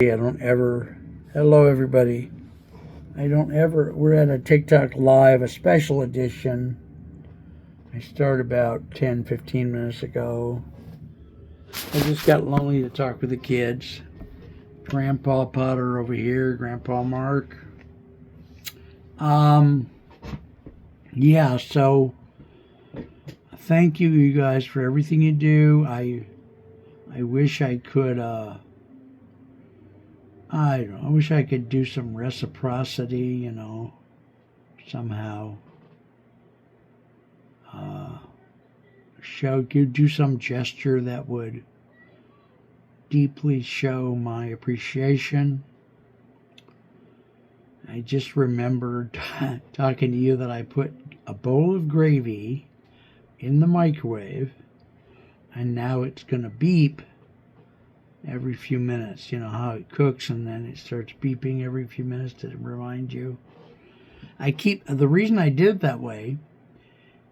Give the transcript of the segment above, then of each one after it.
I don't ever, hello everybody. We're at a TikTok Live, a special edition. I started about 10, 15 minutes ago. I just got lonely to talk with the kids. Grandpa Potter over here, Grandpa Mark. Yeah, so thank you guys for everything you do. I wish I could, I don't know, I wish I could do some reciprocity, somehow. Do some gesture that would deeply show my appreciation. I just remembered talking to you that I put a bowl of gravy in the microwave, and now it's going to beep every few minutes. You know how it cooks, and then it starts beeping every few minutes to remind you. The reason I did it that way,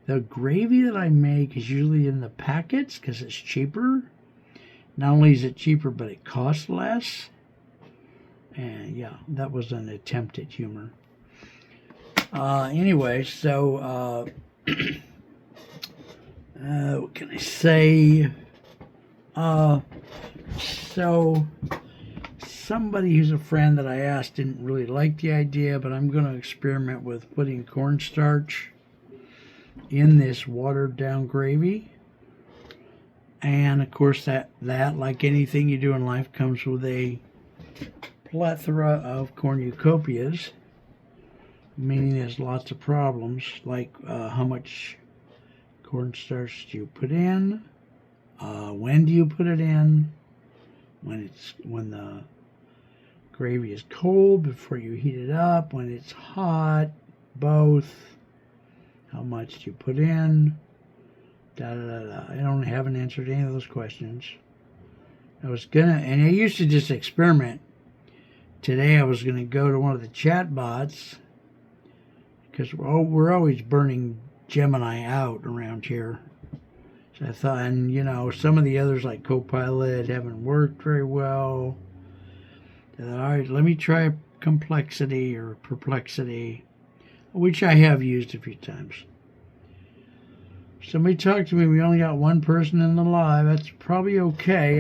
the gravy that I make is usually in the packets because it's cheaper. Not only is it cheaper, but it costs less. And yeah, that was an attempt at humor. Anyway, so what can I say? So somebody who's a friend that I asked didn't really like the idea, but I'm going to experiment with putting cornstarch in this watered down gravy. And of course that like anything you do in life comes with a plethora of cornucopias, meaning there's lots of problems, like how much cornstarch do you put in, when do you put it in, when the gravy is cold before you heat it up, when it's hot, both, how much do you put in, da da da da. I don't have an answer to any of those questions. I used to just experiment. Today I was going to go to one of the chat bots because we're always burning Gemini out around here. So I thought, and some of the others like Copilot haven't worked very well. I thought, all right, let me try Complexity or Perplexity, which I have used a few times. Somebody talked to me. We only got one person in the live. That's probably okay.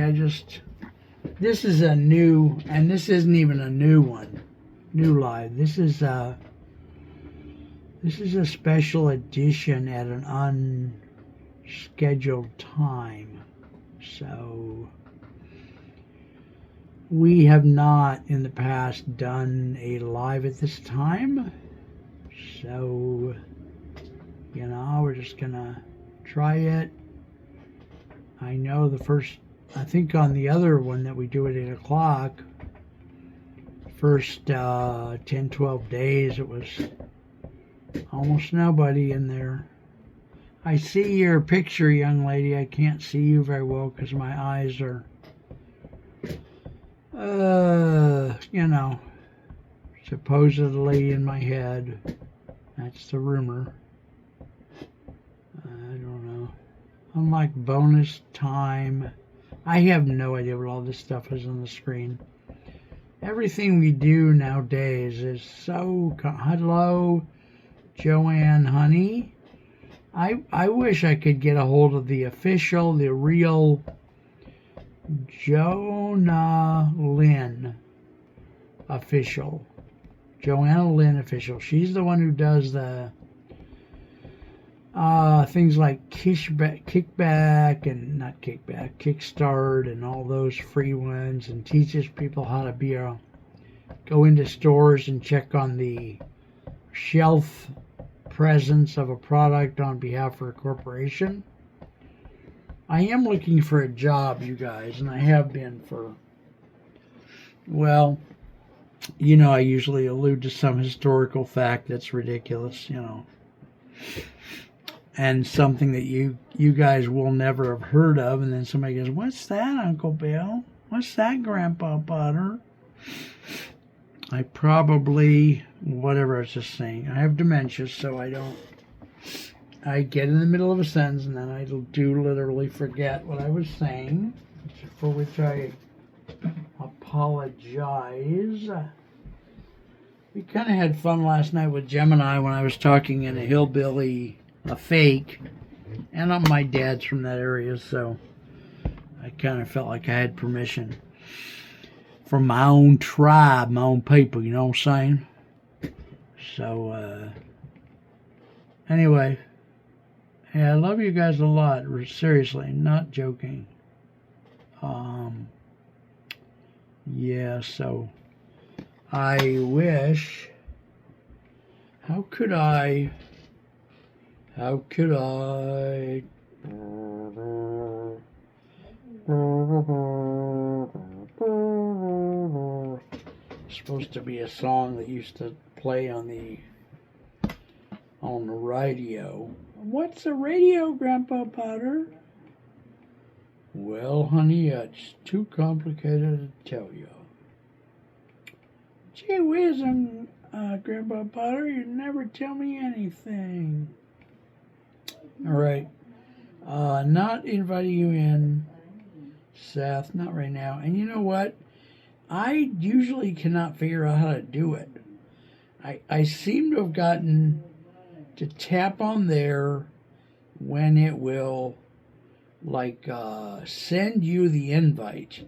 This is a new, and this isn't even a new one, new live. This is a special edition at an unscheduled time. So we have not in the past done a live at this time. So, we're just gonna try it. I know I think on the other one that we do at 8 o'clock, first 10, 12 days, it was almost nobody in there. I see your picture, young lady. I can't see you very well because my eyes are, supposedly in my head. That's the rumor. I don't know. Unlike bonus time, I have no idea what all this stuff is on the screen. Everything we do nowadays is so... Hello, Joanne Honey. I wish I could get a hold of the real Joanna Lynn official. Joanna Lynn official. She's the one who does the things like Kickstart and all those free ones, and teaches people how to go into stores and check on the shelf presence of a product on behalf of a corporation. I am looking for a job, you guys, and I have been I usually allude to some historical fact that's ridiculous, and something that you guys will never have heard of, and then somebody goes, "What's that, Uncle Bill? What's that, Grandpa Potter?" I probably, whatever I was just saying, I have dementia, so I get in the middle of a sentence and then I do literally forget what I was saying, for which I apologize. We kind of had fun last night with Gemini when I was talking in a hillbilly, a fake, and my dad's from that area, so I kind of felt like I had permission from my own tribe, my own people, you know what I'm saying? So, anyway, yeah, I love you guys a lot, seriously, not joking. Yeah, so I wish, how could I supposed to be a song that used to play on the radio. What's a radio, Grandpa Potter? Well, honey, it's too complicated to tell you. Gee whiz, Grandpa Potter, you never tell me anything. All right. Not inviting you in, Seth, not right now. And you know what? I usually cannot figure out how to do it. I seem to have gotten to tap on there when it will, like, send you the invite.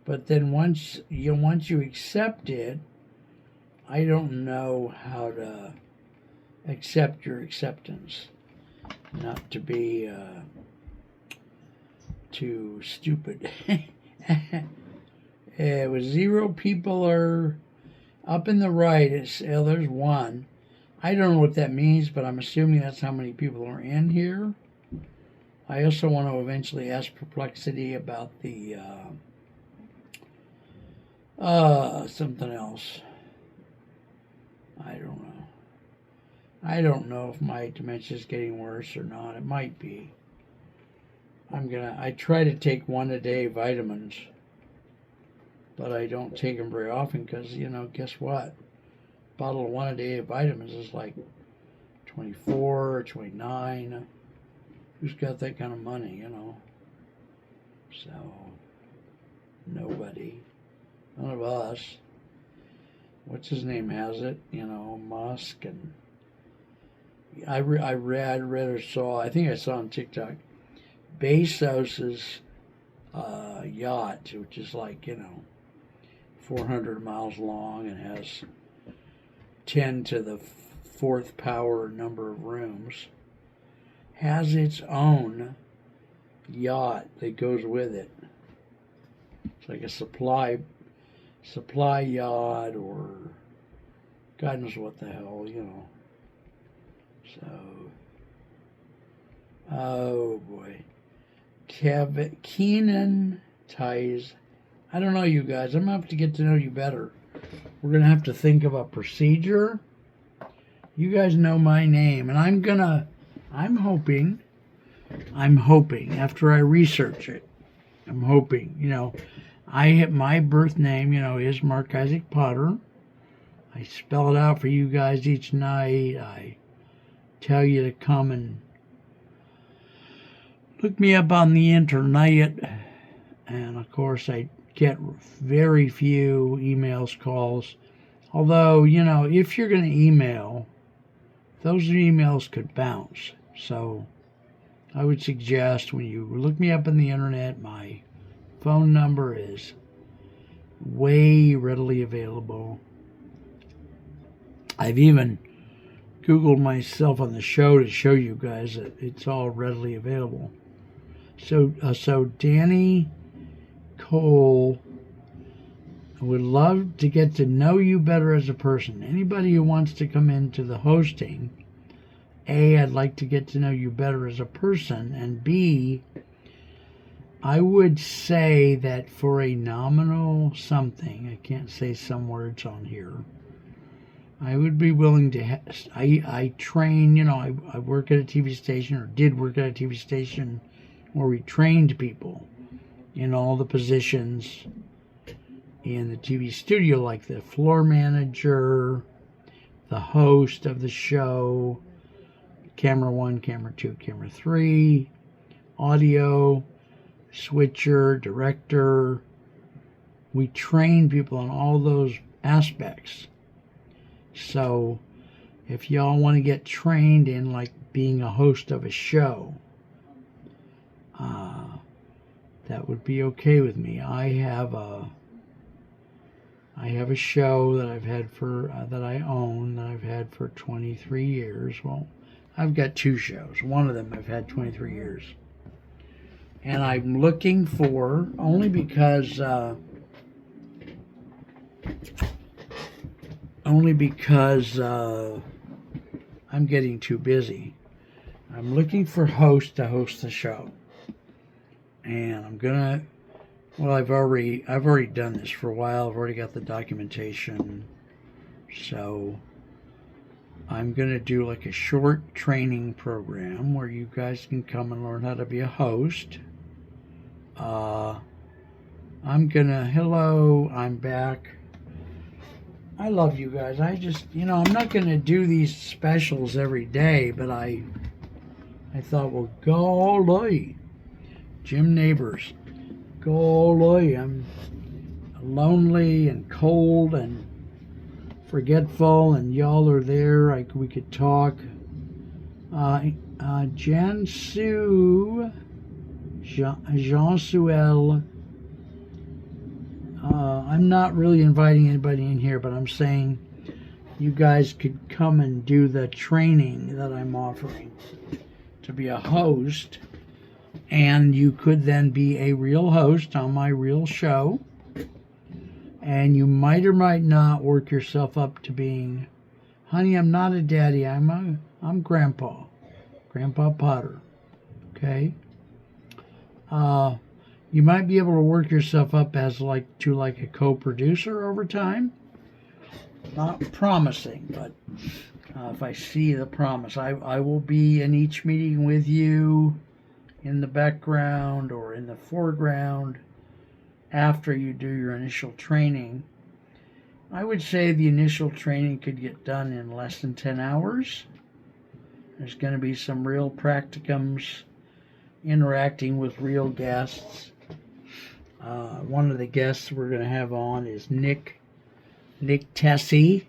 But then once you accept it, I don't know how to accept your acceptance. Not to be too stupid. With 0 people are up in the right, there's 1. I don't know what that means, but I'm assuming that's how many people are in here. I also want to eventually ask Perplexity about the something else. I don't know. I don't know if my dementia is getting worse or not. It might be. I try to take 1 a day vitamins, but I don't take them very often because, guess what? A bottle of 1 a day of vitamins is like 24 or 29. Who's got that kind of money, So, nobody. None of us. What's his name has it? Musk. And I read or saw, I think I saw on TikTok, Bezos's yacht, which is like, 400 miles long and has 10 to the 4th power number of rooms, has its own yacht that goes with it. It's like a supply yacht, or God knows what the hell, So, oh boy. Keenan ties. I don't know, you guys. I'm going to have to get to know you better. We're going to have to think of a procedure. You guys know my name, and I'm hoping, after I research it, I'm hoping, I hit my birth name, is Mark Isaac Potter. I spell it out for you guys each night. I tell you to come and look me up on the internet. And of course, I get very few emails, calls. Although, if you're going to email, those emails could bounce. So I would suggest when you look me up on the internet, my phone number is way readily available. I've even Googled myself on the show to show you guys that it's all readily available. So Danny Cole, I would love to get to know you better as a person. Anybody who wants to come into the hosting, A, I'd like to get to know you better as a person, and B, I would say that for a nominal something, I can't say some words on here, I would be willing to, I train, I work at a TV station, or did work at a TV station where we trained people in all the positions in the TV studio, like the floor manager, the host of the show, camera 1, camera 2, camera 3, audio, switcher, director, we train people on all those aspects. So if y'all want to get trained in like being a host of a show, that would be okay with me. I have a show that I've had for that I own, that I've had for 23 years. Well, I've got two shows. One of them I've had 23 years. And I'm looking for, only because I'm getting too busy. I'm looking for hosts to host the show. And I'm gonna, well, I've already done this for a while. I've already got the documentation. So I'm gonna do like a short training program where you guys can come and learn how to be a host. Hello, I'm back. I love you guys. I just, I'm not gonna do these specials every day, but I thought, well, golly, Jim Neighbors, golly, I'm lonely and cold and forgetful, and y'all are there. We could talk. Jansu, Jean-Suel. I'm not really inviting anybody in here, but I'm saying you guys could come and do the training that I'm offering to be a host, and you could then be a real host on my real show, and you might or might not work yourself up to being, honey, I'm not a daddy, I'm Grandpa Potter, okay? You might be able to work yourself up as like a co-producer over time. Not promising, but if I see the promise, I will be in each meeting with you in the background or in the foreground after you do your initial training. I would say the initial training could get done in less than 10 hours. There's going to be some real practicums, interacting with real guests. One of the guests we're going to have on is Nick Tessie,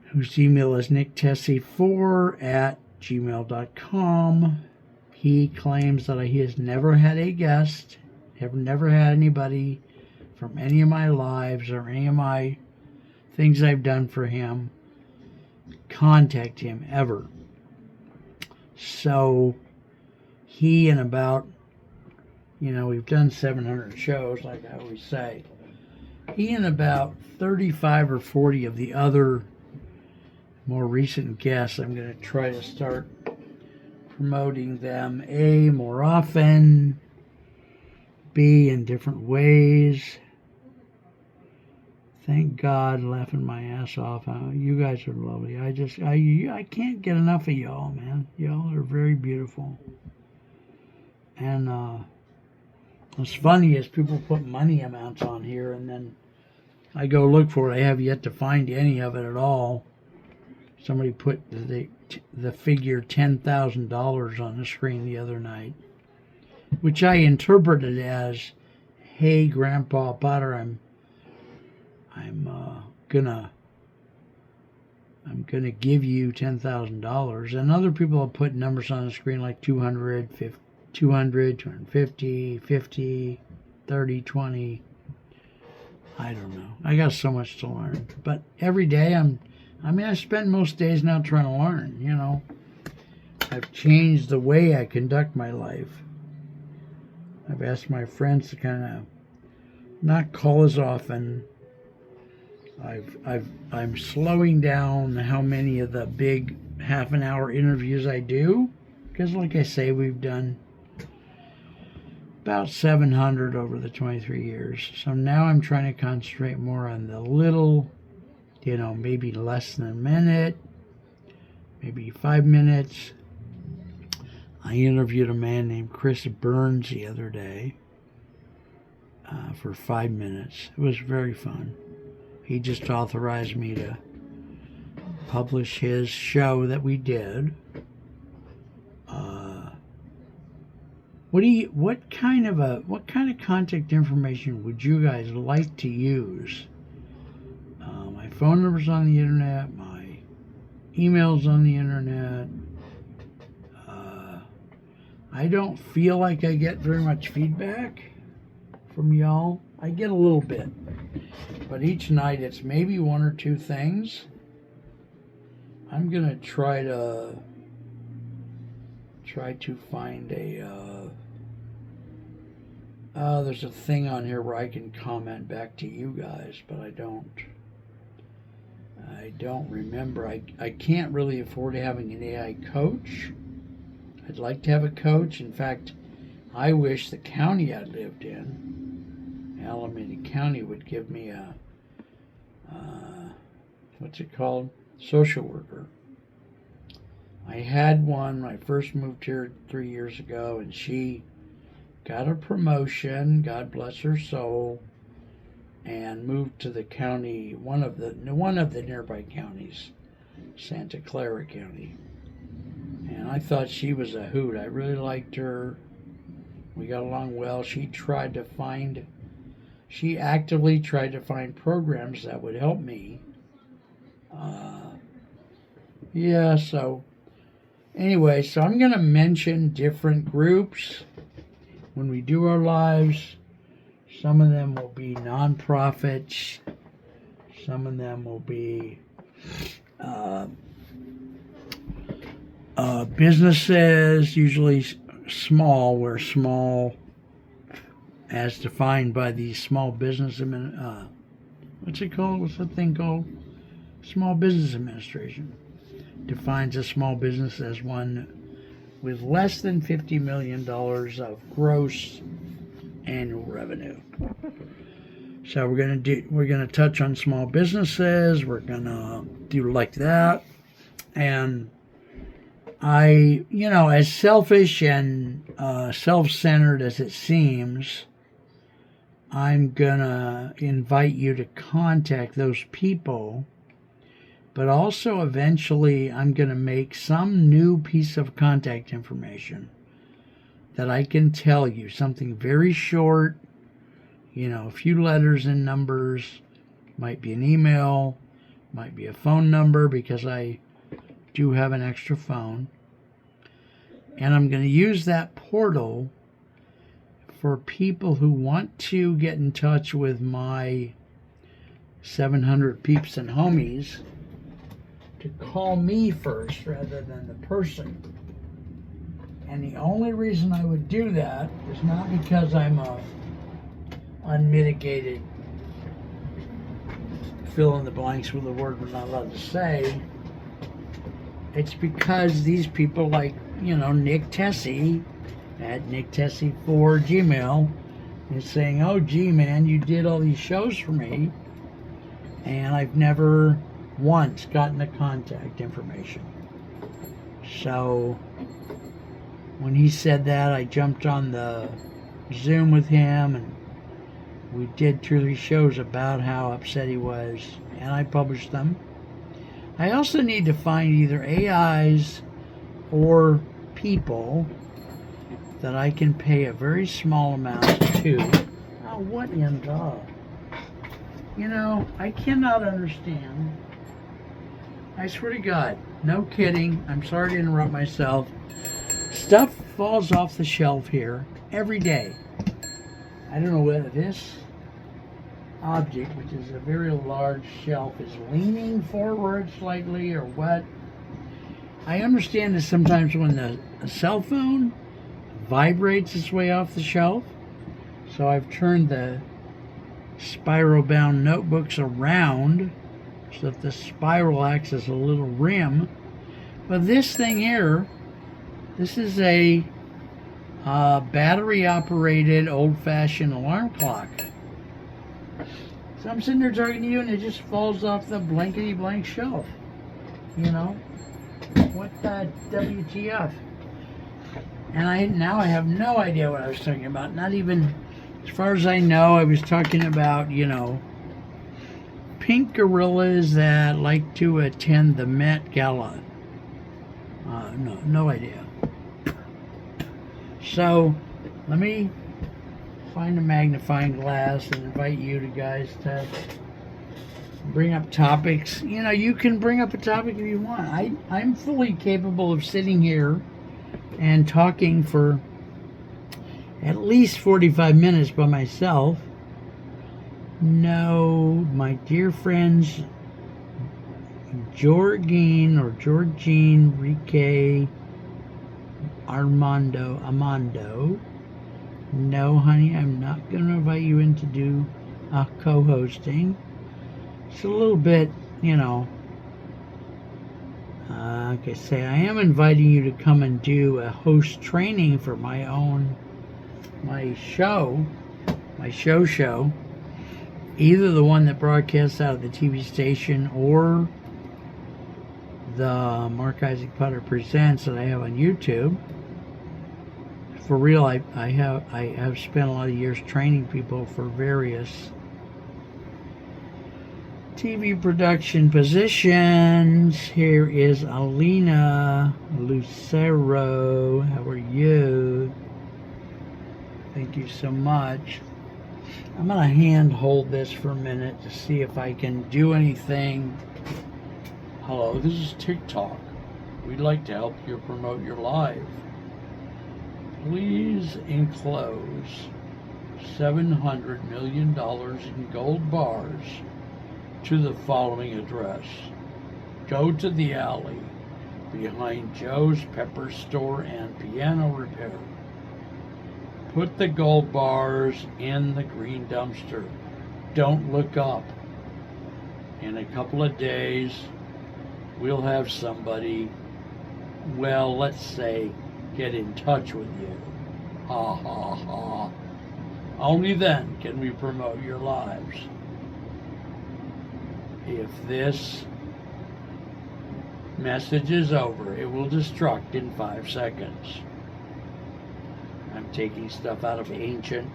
whose email is nicktessie4@gmail.com. He claims that he has never had a guest, never had anybody from any of my lives or any of my things I've done for him contact him ever. So he, and about, we've done 700 shows, like I always say. He and about 35 or 40 of the other more recent guests, I'm going to try to start promoting them, A, more often, B, in different ways. Thank God, laughing my ass off. You guys are lovely. I can't get enough of y'all, man. Y'all are very beautiful. And what's funny is people put money amounts on here, and then I go look for it. I have yet to find any of it at all. Somebody put the figure $10,000 on the screen the other night, which I interpreted as, "Hey, Grandpa Potter, I'm gonna give you $10,000." And other people have put numbers on the screen like 200, 250, 50, 30, 20. I don't know. I got so much to learn. But every day I spend most days now trying to learn, I've changed the way I conduct my life. I've asked my friends to kind of not call as often. I'm slowing down how many of the big half-an-hour interviews I do, because like I say, we've done about 700 over the 23 years. So now I'm trying to concentrate more on the little, maybe less than a minute, maybe 5 minutes. I interviewed a man named Chris Burns the other day for 5 minutes. It was very fun. He just authorized me to publish his show that we did. what kind of contact information would you guys like to use? My phone number's on the internet. My email's on the internet. I don't feel like I get very much feedback from y'all. I get a little bit, but each night it's maybe one or two things. I'm gonna try to find a there's a thing on here where I can comment back to you guys, but I don't remember. I can't really afford having an AI coach. I'd like to have a coach. In fact, I wish the county I lived in, Alameda County, would give me a what's it called? Social worker. I had one when I first moved here 3 years ago, and she got a promotion, God bless her soul, and moved to the county, one of the nearby counties, Santa Clara County. And I thought she was a hoot. I really liked her. We got along well. She actively tried to find programs that would help me. So anyway, so I'm going to mention different groups when we do our lives. Some of them will be nonprofits. Some of them will be businesses, usually small, where small as defined by the Small Business what's it called? What's that thing called? Small Business Administration defines a small business as one with less than $50 million of gross annual revenue. So we're gonna touch on small businesses. We're gonna do like that, and as selfish and self-centered as it seems, I'm gonna invite you to contact those people, but also eventually I'm gonna make some new piece of contact information that I can tell you, something very short, a few letters and numbers, might be an email, might be a phone number, because I do have an extra phone. And I'm going to use that portal for people who want to get in touch with my 700 peeps and homies to call me first rather than the person. And the only reason I would do that is not because I'm a unmitigated fill in the blanks with a word we're not allowed to say. It's because these people like, Nick Tessie at NickTessie4Gmail is saying, oh gee man, you did all these shows for me and I've never once gotten the contact information. So when he said that, I jumped on the Zoom with him and we did 2 or 3 shows about how upset he was, and I published them. I also need to find either AIs or people that I can pay a very small amount to. Oh, what in the... I cannot understand. I swear to God, no kidding. I'm sorry to interrupt myself. Stuff falls off the shelf here every day. I don't know whether this object, which is a very large shelf, is leaning forward slightly or what. I understand that sometimes when the cell phone vibrates its way off the shelf, so I've turned the spiral bound notebooks around so that the spiral acts as a little rim. But this thing here, this is a battery operated old-fashioned alarm clock. So I'm sitting there talking to you and it just falls off the blankety blank shelf. What the WTF? And I have no idea what I was talking about. Not even, as far as I know, I was talking about, pink gorillas that like to attend the Met Gala. No idea. So Let me find a magnifying glass and invite you to guys to bring up topics. You know, you can bring up a topic if you want. I'm fully capable of sitting here and talking for at least 45 minutes by myself. No, my dear friends, Georgine Rique Amando. No, honey, I'm not going to invite you in to do co-hosting. It's a little bit, you know, like I say, I am inviting you to come and do a host training for my show, either the one that broadcasts out of the TV station or the Mark Isaac Potter Presents that I have on YouTube. For real, I have spent a lot of years training people for various TV production positions. Here is Alina Lucero. How are you? Thank you so much. I'm going to hand hold this for a minute to see if I can do anything. Hello, this is TikTok. We'd like to help you promote your live. Please enclose $700 million in gold bars to the following address. Go to the alley behind Joe's Pepper Store and Piano Repair. Put the gold bars in the green dumpster. Don't look up. In a couple of days, we'll have somebody, well, let's say, get in touch with you. Ha ha ha. Only then can we promote your lives. If this message is over, it will destruct in 5 seconds. I'm taking stuff out of ancient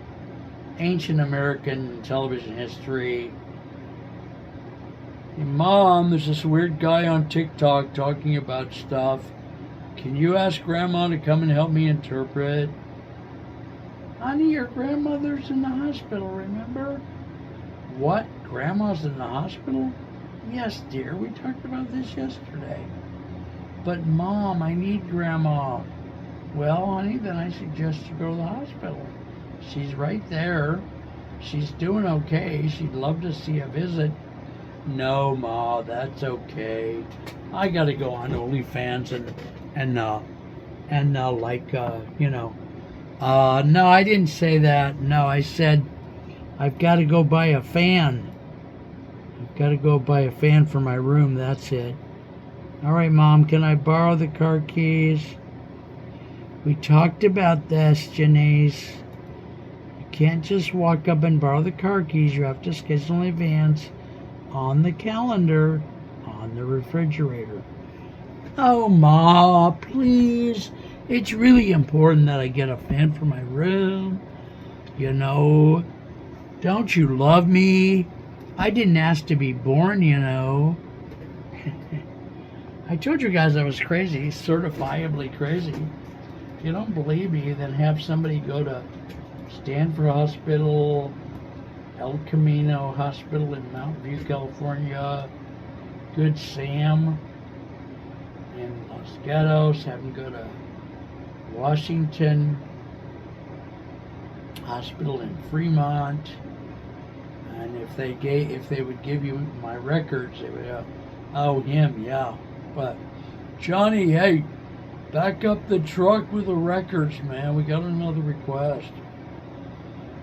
American television history. Hey, Mom, there's this weird guy on TikTok talking about stuff. Can you ask Grandma to come and help me interpret? Honey, your grandmother's in the hospital, remember? What? Grandma's in the hospital? Yes, dear, we talked about this yesterday. But Mom, I need Grandma. Well, honey, then I suggest you go to the hospital. She's right there. She's doing okay. She'd love to see a visit. No, Ma, that's okay. I gotta go on OnlyFans no, I didn't say that. No, I said I've got to go buy a fan. I've got to go buy a fan for my room. That's it. All right, Mom, can I borrow the car keys? We talked about this, Janice. You can't just walk up and borrow the car keys. You have to schedule in advance on the calendar, on the refrigerator. Oh, Ma, please. It's really important that I get a fan for my room. You know, don't you love me? I didn't ask to be born, you know. I told you guys I was crazy, certifiably crazy. If you don't believe me, then have somebody go to Stanford Hospital, El Camino Hospital in Mountain View, California, Good Sam in Los Gatos, have them go to Washington Hospital in Fremont, and if they would give you my records, they would have, oh, him, yeah, but Johnny, hey, back up the truck with the records, man. We got another request.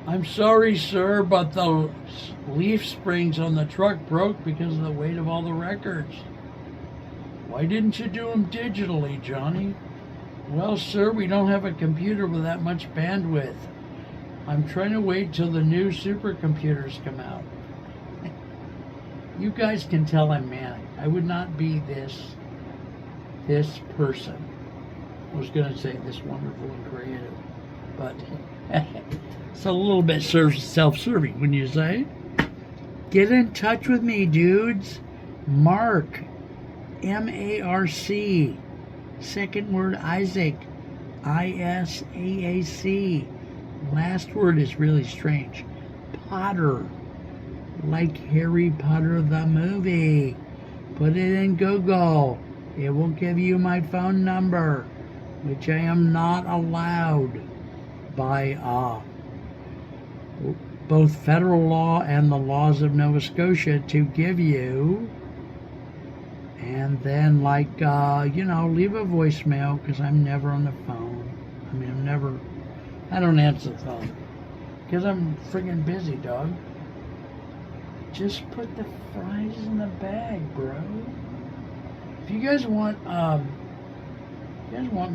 I'm sorry, sir, but the leaf springs on the truck broke because of the weight of all the records. Why didn't you do them digitally, Johnny? Well, sir, we don't have a computer with that much bandwidth. I'm trying to wait till the new supercomputers come out. You guys can tell I'm manic. I would not be this person. I was going to say this wonderful and creative, but it's a little bit self-serving, wouldn't you say? Get in touch with me, dudes. Mark, M-A-R-C. Second word, Isaac, I-S-A-A-C. last word is really strange. Potter. Like Harry Potter the movie. Put it in Google. It will give you my phone number, which I am not allowed by both federal law and the laws of Nova Scotia to give you. And then, like, leave a voicemail, because I'm never on the phone. I don't answer the phone, because I'm friggin' busy, dog. Just put the fries in the bag, bro. If you guys want,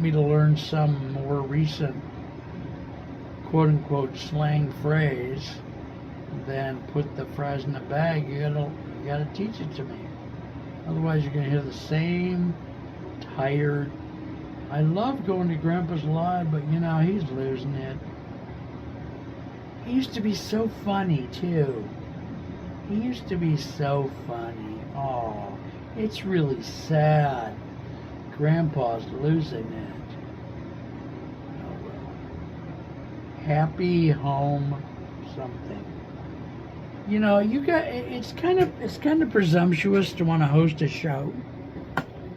me to learn some more recent quote-unquote slang phrase, then put the fries in the bag, you gotta teach it to me. Otherwise, you're gonna hear the same tired. I love going to Grandpa's Live, but he's losing it. He used to be so funny too. He used to be so funny. Oh, it's really sad. Grandpa's losing it. Oh well. Happy home something. It's kind of presumptuous to want to host a show.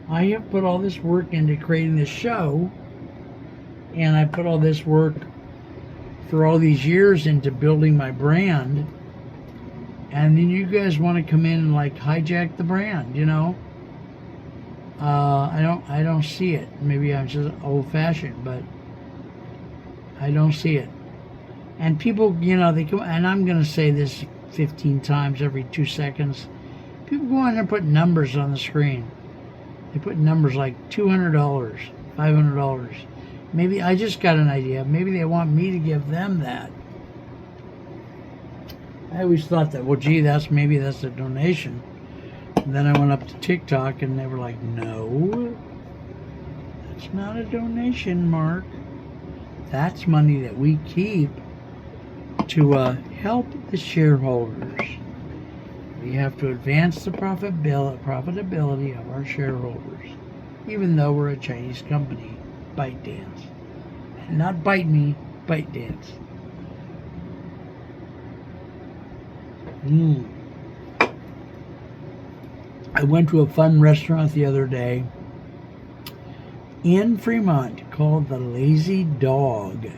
I have put all this work into creating this show, and I put all this work for all these years into building my brand, and then you guys want to come in and like hijack the brand, I don't see it. Maybe I'm just old-fashioned, but I don't see it. And people, they come, and I'm going to say this 15 times every 2 seconds. People go in there and put numbers on the screen. They put numbers like $200, $500. Maybe I just got an idea. Maybe they want me to give them that. I always thought that, well, gee, maybe that's a donation. And then I went up to TikTok and they were like, no, that's not a donation, Mark. That's money that we keep to help the shareholders. We have to advance the profitability of our shareholders, even though we're a Chinese company. ByteDance. Not Bite Me, ByteDance. I went to a fun restaurant the other day in Fremont called the Lazy Dog.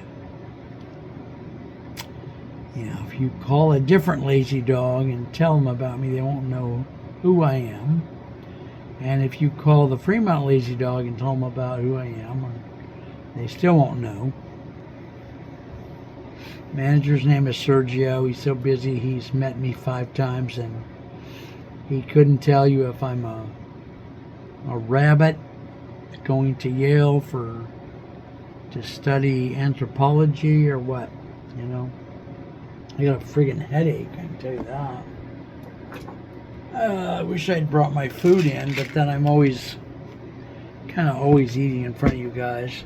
If you call a different Lazy Dog and tell them about me, they won't know who I am. And if you call the Fremont Lazy Dog and tell them about who I am, they still won't know. Manager's name is Sergio. He's so busy, he's met me 5 times, and he couldn't tell you if I'm a rabbit going to Yale to study anthropology or what, I got a friggin' headache, I can tell you that. I wish I'd brought my food in, but then I'm always eating in front of you guys.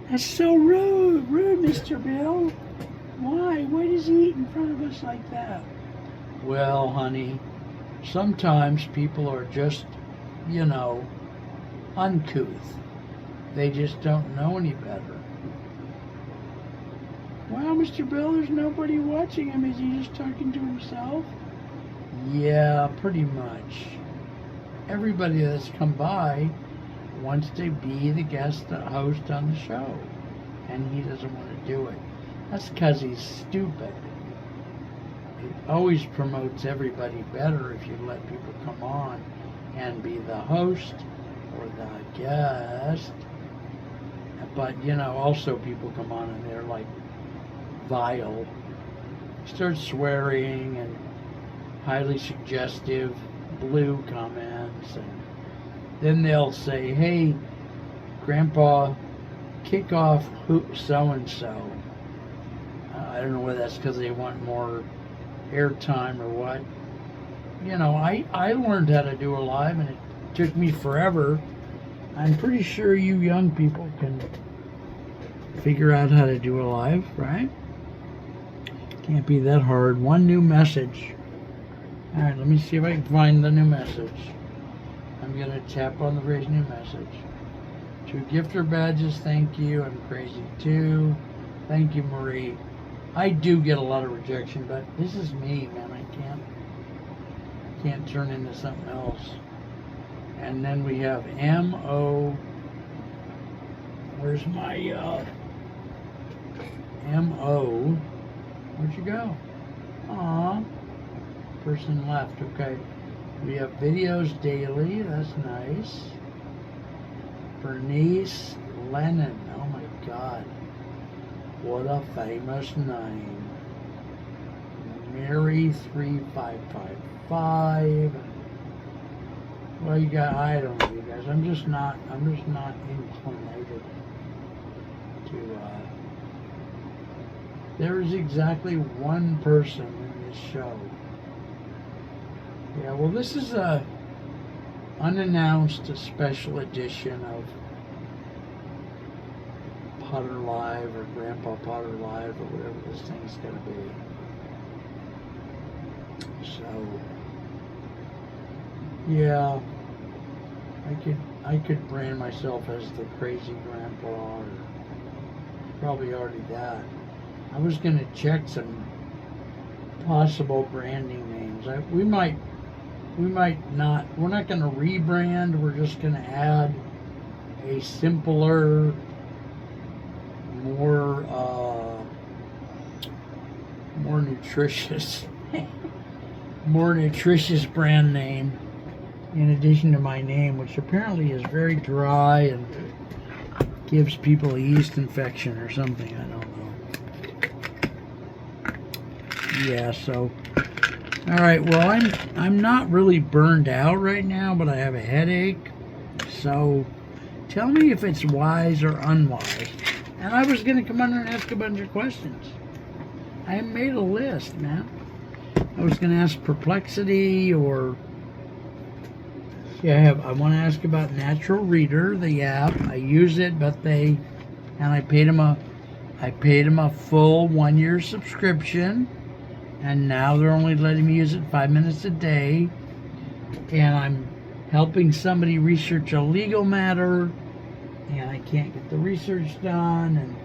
That's so rude, Mr. Bill. Why? Why does he eat in front of us like that? Well, honey, sometimes people are just, uncouth. They just don't know any better. Wow, Mr. Bill, there's nobody watching him. Is he just talking to himself? Yeah, pretty much. Everybody that's come by wants to be the guest host on the show, and he doesn't want to do it. That's because he's stupid. It always promotes everybody better if you let people come on and be the host or the guest. But, also people come on and they're like vile, start swearing and highly suggestive blue comments, and then they'll say, hey, Grandpa, kick off so-and-so. I don't know whether that's because they want more airtime or what. I learned how to do a live, and it took me forever. I'm pretty sure you young people can figure out how to do a live, right? Can't be that hard. One new message. All right, let me see if I can find the new message. I'm going to tap on the phrase new message. 2 gifter badges, thank you. I'm crazy too. Thank you, Marie. I do get a lot of rejection, but this is me, man. I can't turn into something else. And then we have M-O. Where's my M-O? Where'd you go? Aw. Person left. Okay. We have videos daily. That's nice. Bernice Lennon. Oh my God. What a famous name. Mary 3555. Well, you got, I don't know, you guys. I'm just not inclinated to, there is exactly one person in this show. Yeah, well, this is a unannounced special edition of Potter Live or Grandpa Potter Live or whatever this thing's going to be. So, yeah, I could brand myself as the crazy grandpa, or probably already that. I was going to check some possible branding names. We might not. We're not going to rebrand. We're just going to add a simpler, more nutritious, more nutritious brand name, in addition to my name, which apparently is very dry and gives people a yeast infection or something. I don't know. Yeah. So, all right. Well, I'm not really burned out right now, but I have a headache. So, tell me if it's wise or unwise. And I was going to come on and ask a bunch of questions. I made a list, man. I was going to ask Perplexity, or yeah, I want to ask about Natural Reader, the app. I use it, but I paid them a full 1-year subscription, and now they're only letting me use it 5 minutes a day. And I'm helping somebody research a legal matter, and I can't get the research done, and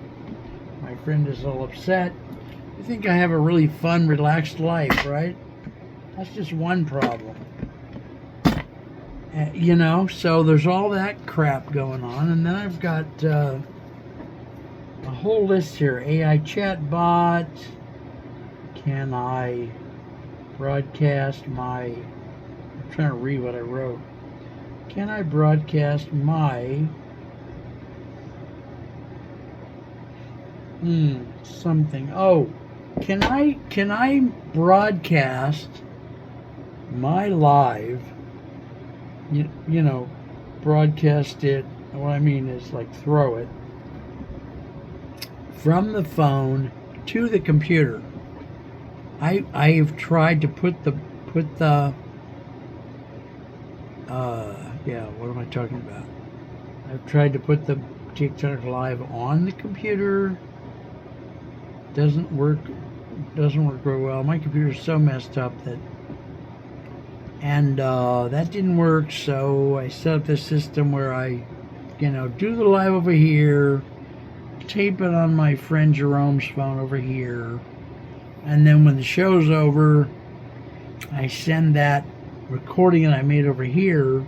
my friend is all upset. You think I have a really fun, relaxed life, right? That's just one problem. You know, so there's all that crap going on. And then I've got a whole list here. AI chatbot. Can I broadcast my... I'm trying to read what I wrote. Can I broadcast my... something. Oh, can I broadcast my live, you know, broadcast it, what I mean is like throw it from the phone to the computer. I've tried to put the what am I talking about? I've tried to put the TikTok Live on the computer. Doesn't work very well. My computer's so messed up that that didn't work, so I set up this system where I do the live over here, tape it on my friend Jerome's phone over here, and then when the show's over, I send that recording that I made over here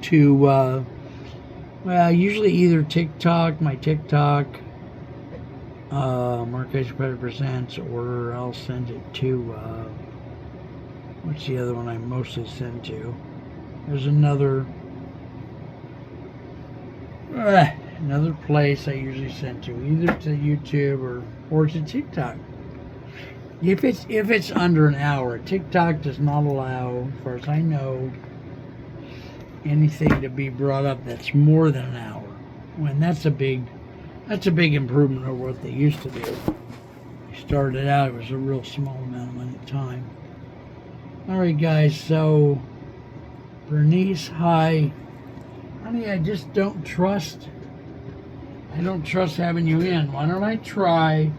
to usually either TikTok, my TikTok, Mark H. Predator Presents, or I'll send it to, what's the other one I mostly send to? There's another place I usually send to, either to YouTube or to TikTok. If it's under an hour, TikTok does not allow, as far as I know, anything to be brought up that's more than an hour. When that's a big improvement over what they used to do. I started out, it was a real small amount of money at the time. Alright guys, so Bernice, hi. Honey, I just don't trust having you in. Why don't I try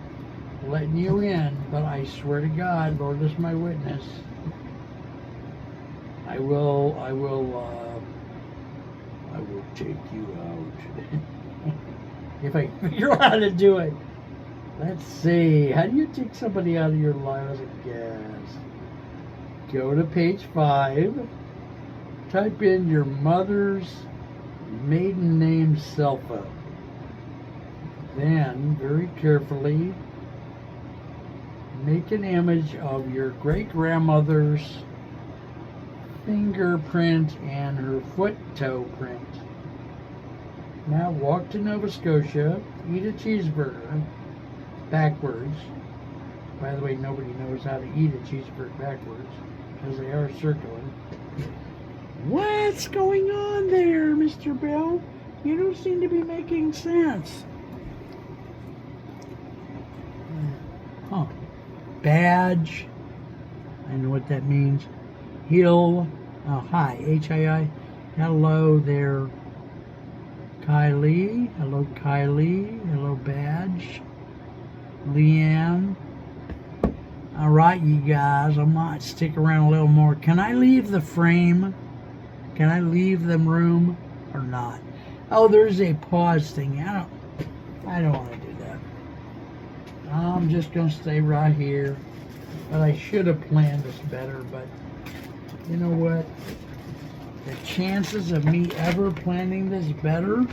letting you in? But I swear to God, Lord is my witness, I will take you out. If I figure out how to do it. Let's see. How do you take somebody out of your life as a guest? Go to page 5. Type in your mother's maiden name cell phone. Then, very carefully, make an image of your great-grandmother's fingerprint and her foot-toe print. Now walk to Nova Scotia, eat a cheeseburger backwards. By the way, nobody knows how to eat a cheeseburger backwards because they are circular. What's going on there, Mr. Bell? You don't seem to be making sense. Huh. Badge. I know what that means. Hill. Oh, hi. H-I-I. Hello there, Kylie. Hello, Kylie. Hello, Badge. Leanne. All right, you guys. I might stick around a little more. Can I leave the frame? Can I leave the room or not? Oh, there's a pause thing. I don't want to do that. I'm just going to stay right here. But I should have planned this better. But you know what? The chances of me ever planning this better?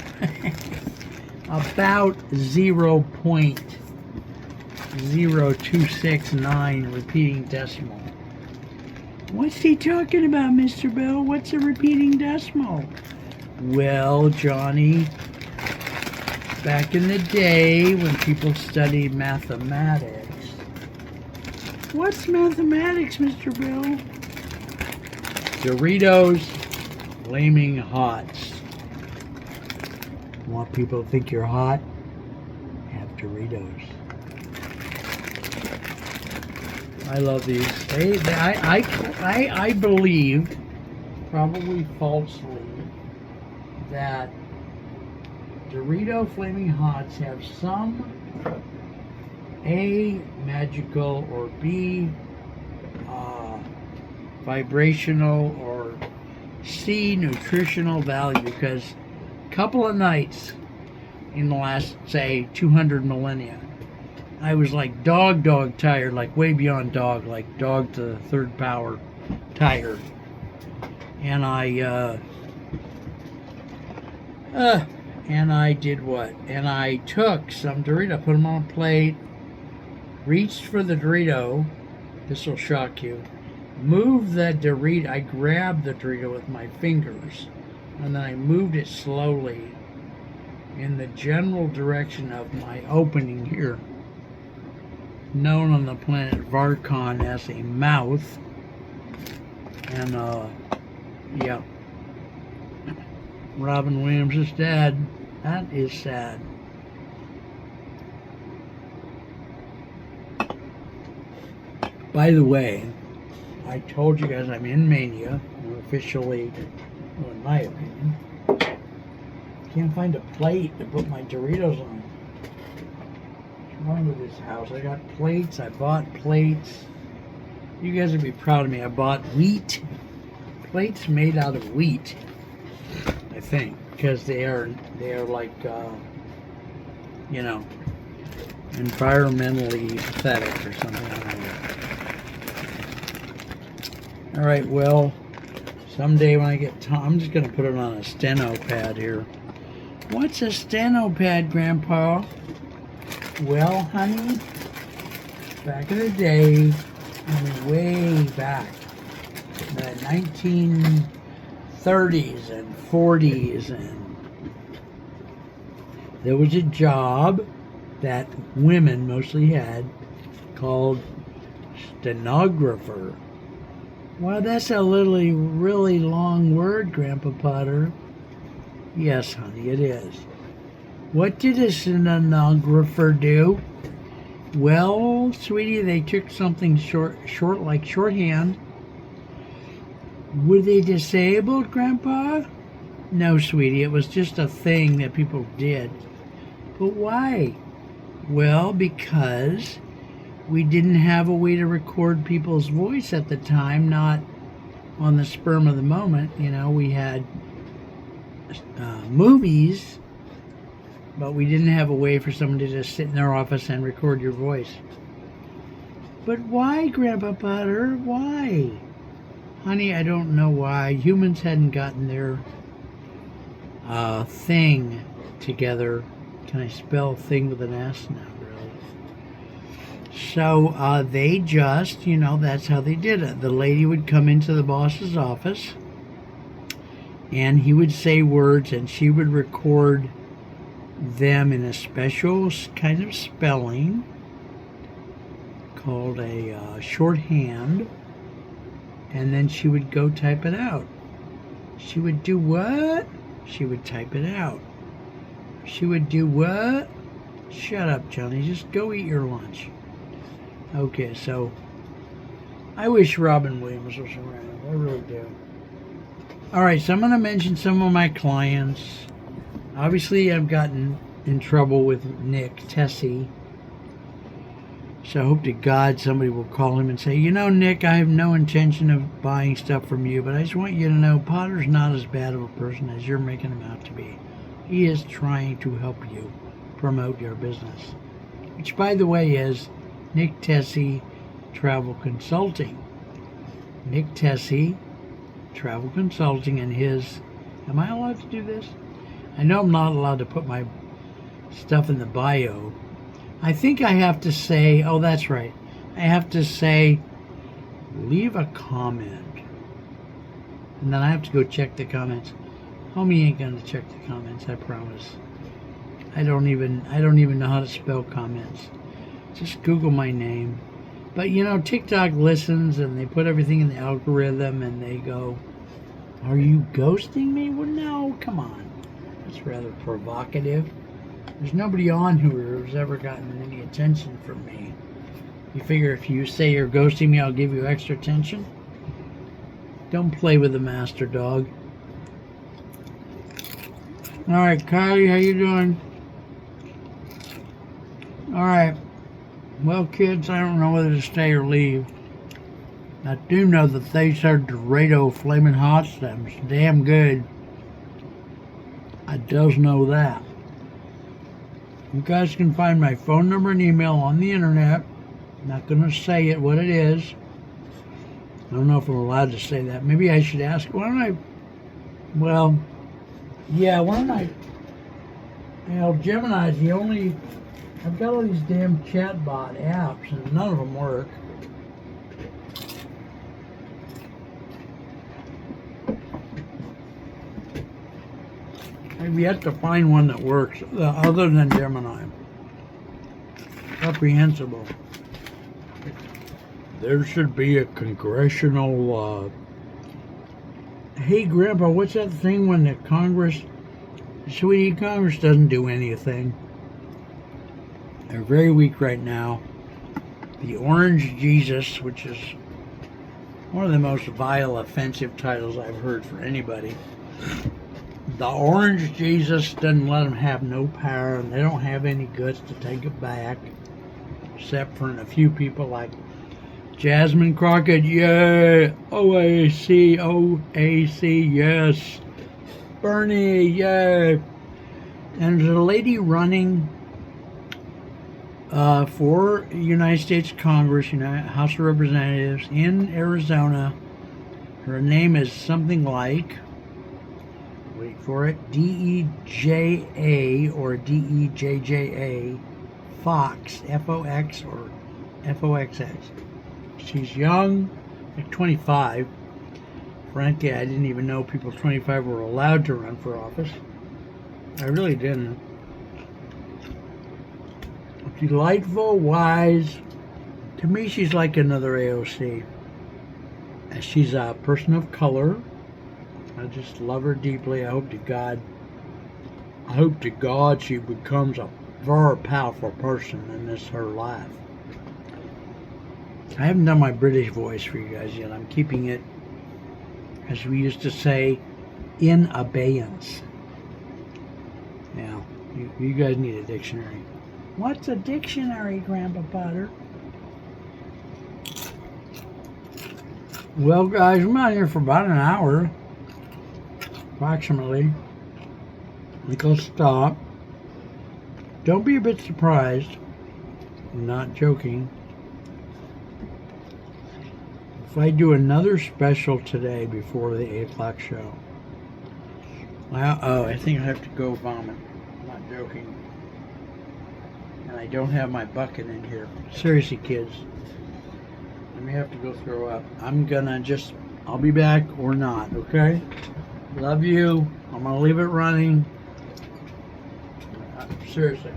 About 0.0269 repeating decimal. What's he talking about, Mr. Bell? What's a repeating decimal? Well, Johnny, back in the day when people studied mathematics. What's mathematics, Mr. Bell? Doritos Flaming Hots. Want people to think you're hot? Have Doritos. I love these. I believe, probably falsely, that Dorito Flaming Hots have some A, magical, or B, vibrational, or C, nutritional value, because a couple of nights in the last, say, 200 millennia, I was like dog tired, like way beyond dog, like dog to the third power tired. And I did what? And I took some Dorito, put them on a plate, reached for the Dorito. This will shock you. Moved the Dorito. I grabbed the Dorito with my fingers, and then I moved it slowly in the general direction of my opening here, known on the planet Varkon as a mouth. And yeah, Robin Williams is dead. That is sad. By the way, I told you guys I'm in Mania, officially, well, in my opinion. Can't find a plate to put my Doritos on. What's wrong with this house? I got plates. I bought plates. You guys would be proud of me. I bought wheat. Plates made out of wheat, I think, because they are like, you know, environmentally pathetic or something. I don't know. All right, well, someday when I get time, I'm just going to put it on a steno pad here. What's a steno pad, Grandpa? Well, honey, back in the day, I mean, way back, the 1930s and 40s, and there was a job that women mostly had called stenographer. Well, that's a really long word, Grandpa Potter. Yes, honey, it is. What did a stenographer do? Well, sweetie, they took something short like shorthand. Were they disabled, Grandpa? No, sweetie, it was just a thing that people did. But why? Well, because we didn't have a way to record people's voice at the time, not on the spur of the moment. You know, we had movies, but we didn't have a way for someone to just sit in their office and record your voice. But why, Grandpa Potter? Why? Honey, I don't know why. Humans hadn't gotten their thing together. Can I spell thing with an S? No, really. So they just, that's how they did it. The lady would come into the boss's office, and he would say words, and she would record them in a special kind of spelling called a shorthand, and then she would go type it out. She would do what? She would type it out. She would do what? Shut up, Johnny. Just go eat your lunch. Okay, so I wish Robin Williams was around. I really do. All right, so I'm going to mention some of my clients. Obviously, I've gotten in trouble with Nick Tessie. So I hope to God somebody will call him and say, Nick, I have no intention of buying stuff from you, but I just want you to know Potter's not as bad of a person as you're making him out to be. He is trying to help you promote your business, which, by the way, is Nick Tessie Travel Consulting. Nick Tessie Travel Consulting and his... Am I allowed to do this? I know I'm not allowed to put my stuff in the bio. I think I have to say, oh, that's right. I have to say, leave a comment. And then I have to go check the comments. Homie ain't gonna check the comments, I promise. I don't even know how to spell comments. Just Google my name. But TikTok listens and they put everything in the algorithm and they go, are you ghosting me? Well, no, come on. That's rather provocative. There's nobody on who's ever gotten any attention from me. You figure if you say you're ghosting me, I'll give you extra attention? Don't play with the master dog. All right, Kylie, how you doing? All right. Well, kids, I don't know whether to stay or leave. I do know that they serve Dorado Flamin' Hot Stems. Damn good. I does know that. You guys can find my phone number and email on the internet. I'm not going to say it what it is. I don't know if I'm allowed to say that. Maybe I should ask. Why don't I? Well, yeah, why don't I? Gemini's the only... I've got all these damn chatbot apps and none of them work. I've yet to find one that works other than Gemini. Comprehensible. There should be a congressional... Hey, Grandpa, what's that thing when the Congress... Sweetie, Congress doesn't do anything. They're very weak right now. The Orange Jesus, which is one of the most vile, offensive titles I've heard for anybody. The Orange Jesus doesn't let them have no power, and they don't have any guts to take it back, except for a few people like Jasmine Crockett, yay! OAC, yes! Bernie, yay! And there's a lady running for United States Congress, House of Representatives in Arizona. Her name is something like, wait for it, DEJA or DEJJA Fox, F-O-X or F-O-X-X. She's young, like 25. Frankly, I didn't even know people 25 were allowed to run for office. I really didn't. Delightful, wise. To me, she's like another AOC. She's a person of color. I just love her deeply. I hope to God she becomes a very powerful person in her life. I haven't done my British voice for you guys yet. I'm keeping it, as we used to say, in abeyance. Now, you guys need a dictionary. What's a dictionary, Grandpa Potter? Well, guys, I'm out here for about an hour, approximately. I think I'll stop. Don't be a bit surprised. I'm not joking. If I do another special today before the 8 o'clock show. I think I have to go vomit. I'm not joking. And I don't have my bucket in here. Seriously, kids. I may have to go throw up. I'll be back or not, okay? Love you. I'm going to leave it running. Seriously.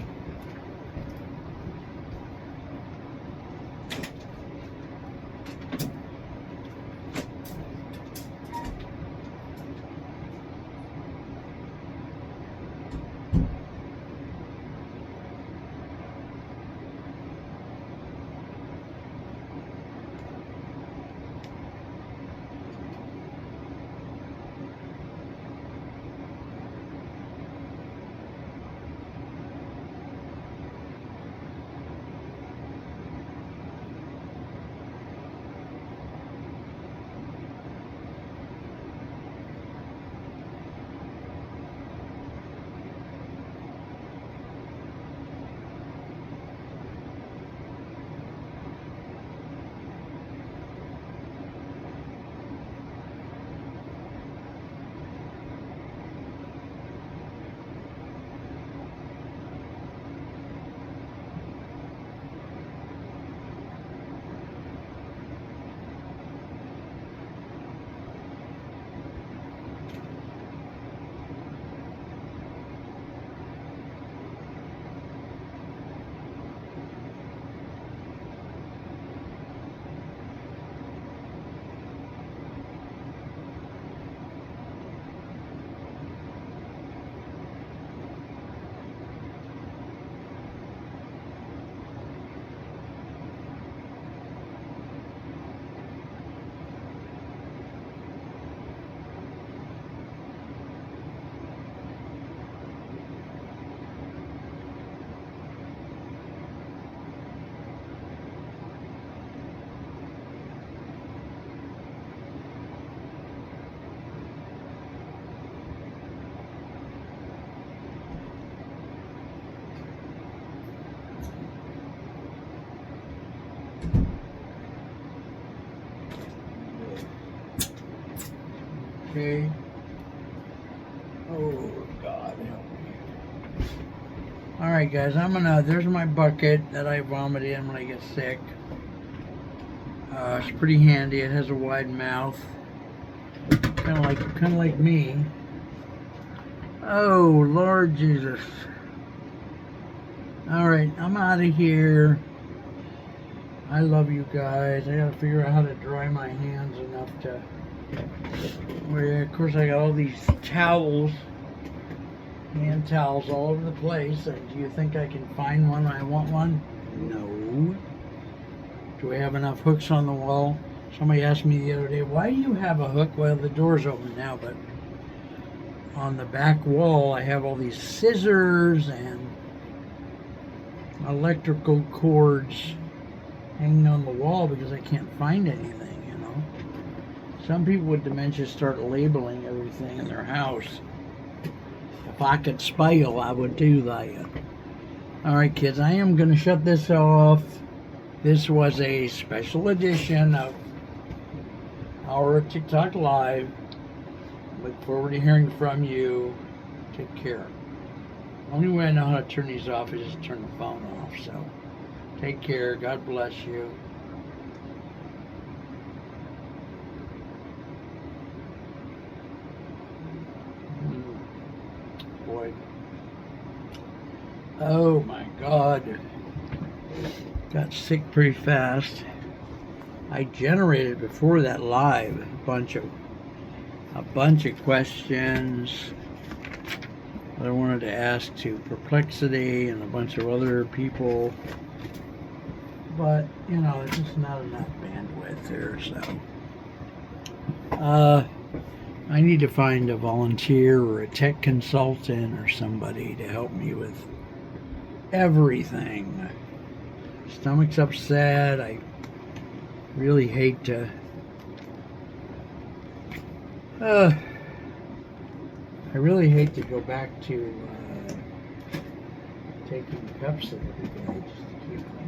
Okay. Oh, God help me. Alright, guys, there's my bucket that I vomit in when I get sick. It's pretty handy. It has a wide mouth. Kind of like me. Oh, Lord Jesus. Alright, I'm out of here. I love you guys. I gotta figure out how to dry my hands enough to... Of course, I got all these towels, hand towels all over the place. Do you think I can find one when I want one? No. Do I have enough hooks on the wall? Somebody asked me the other day, why do you have a hook? Well, the door's open now, but on the back wall, I have all these scissors and electrical cords hanging on the wall because I can't find anything, you know. Some people with dementia start labeling everything in their house. If I could spell, I would do that. Alright, kids, I am going to shut this off. This was a special edition of our TikTok Live. Look forward to hearing from you. Take care. Only way I know how to turn these off is just turn the phone off. So, take care. God bless you. Boy. Oh my God. Got sick pretty fast. I generated before that live a bunch of questions that I wanted to ask to Perplexity and a bunch of other people, but you know, there's just not enough bandwidth there. So I need to find a volunteer or a tech consultant or somebody to help me with everything. Stomach's upset. I really hate to go back to taking Pepsi every day just to keep from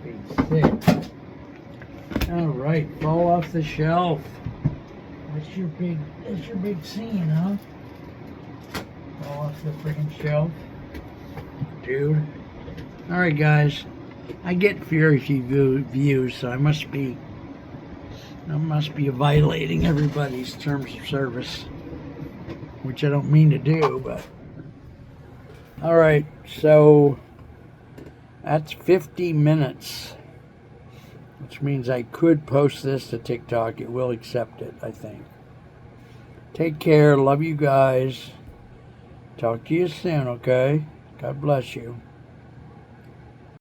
being sick. All right, fall off the shelf. That's your big scene, huh? Fall off the freaking shelf, dude. All right, guys. I get very few views, so I must be violating everybody's terms of service, which I don't mean to do, but all right. So that's 50 minutes. Which means I could post this to TikTok. It will accept it, I think. Take care. Love you guys. Talk to you soon, okay? God bless you.